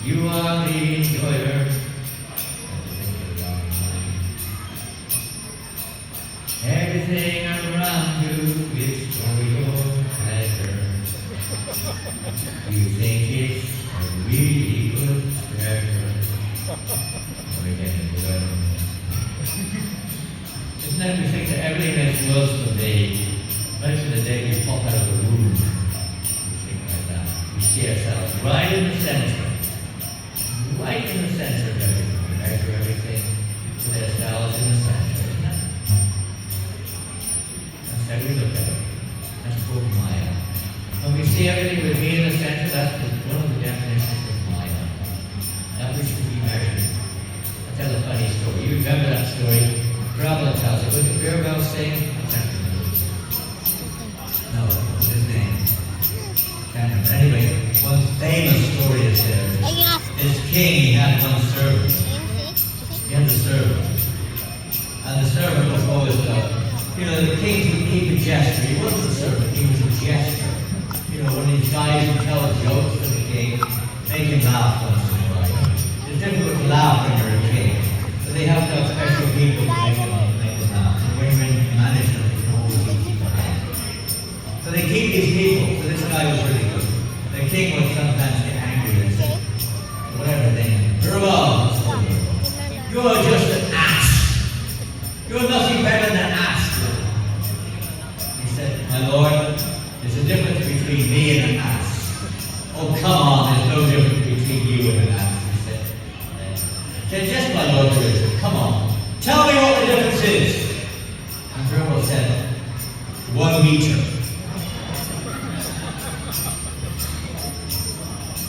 You are the enjoyer. Everything around you is for your pleasure. You think it's a really good treasure. Isn't that we think that everything in this world's for me? Most of the day we pop out of the room. We think like that. We see ourselves right in the center. Right in the center of everything. We measure everything with ourselves in the center, isn't it? That's how we look at it. That's called Maya. When we see everything with me in the center, that's one of the definitions of Maya. That which can be measured. I'll tell a funny story. You remember that story? Prabhupada tells it. Was it Birbal Singh? I can't remember. No, what's his name? Can't remember. Anyway, one famous story is there. This king, he had one servant. He had a servant. And the servant was always, the king would keep a gesture. He wasn't a servant, he was a gesture. When these guys would tell jokes to the king, make him laugh once in a while. It's difficult to laugh when you're a king. So they have to have special people to make them laugh. And when you're in management, you can always keep them happy. So they keep these people. So this guy was really good. The king would sometimes get angry and say, whatever thing, Birbal, you're just an ass. You're nothing better than an ass. He said, my lord, there's a difference between me and an ass. Oh, come on, there's no difference between you and an ass, he said. Yes, my lord, there is. Come on, tell me what the difference is. And Birbal said, 1 meter.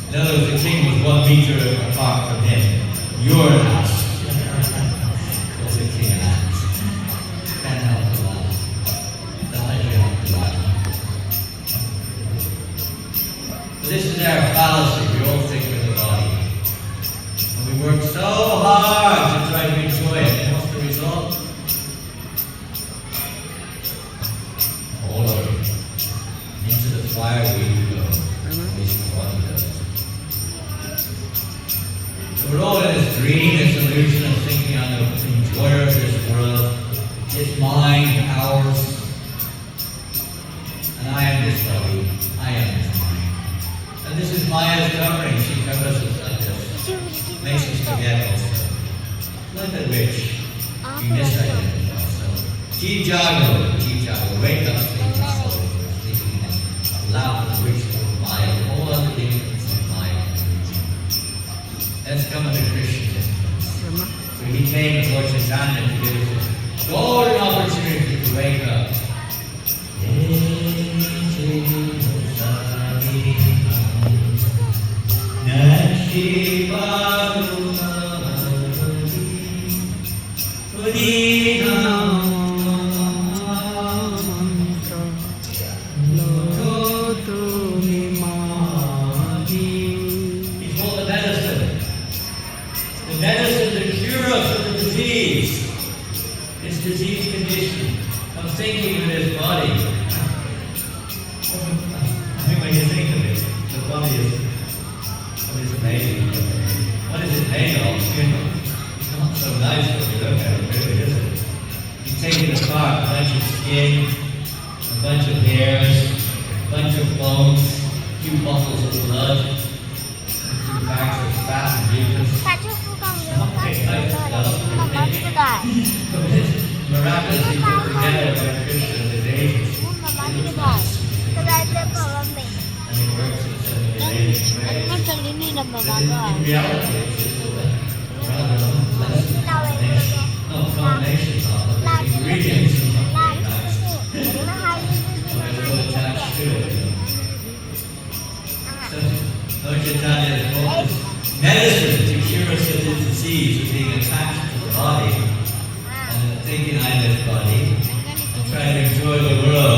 In other words, the king was 1 meter apart from him. You're an ass. Was the king an ass? Can't help but laugh. Sometimes you have to laugh. But this is our fallacy. We all think with the body. And we work so hard to try to enjoy it. And what's the result? All of it. Into the fire we go. At least the body does. We're all in this dream, this illusion of thinking I'm the enjoyer of this world. It's mine, ours. And I am this body. I am this mind. And this is Maya's covering. She covers us like this. Makes us forget also. Look at which we misidentify ourselves. Jeev Jago, wake up, sleeping soul. Sleeping in allow the ritual of Maya. All other demons of Maya. Let's come to Krishna. So he came to Lord Chaitanya to give us a golden opportunity to wake up. Medicine to cure us of the disease, this disease condition of thinking with this body. I think when you think of it, the body is amazing. What is it made of? It's not so nice when you look at it, really, is it? You take it apart, a bunch of skin, a bunch of hairs, a bunch of bones, a few bottles of blood, a few bags of fat and mucus. Miraculously put together by Krishna with ages. And it works in such an amazing way. In reality, it's just a rather unpleasant combination of the ingredients are not very nice. They're so attached to it. So, Lord Chaitanya has called this medicine to cure us of the disease of being attached to the body and thinking I'm this body and trying to enjoy the world.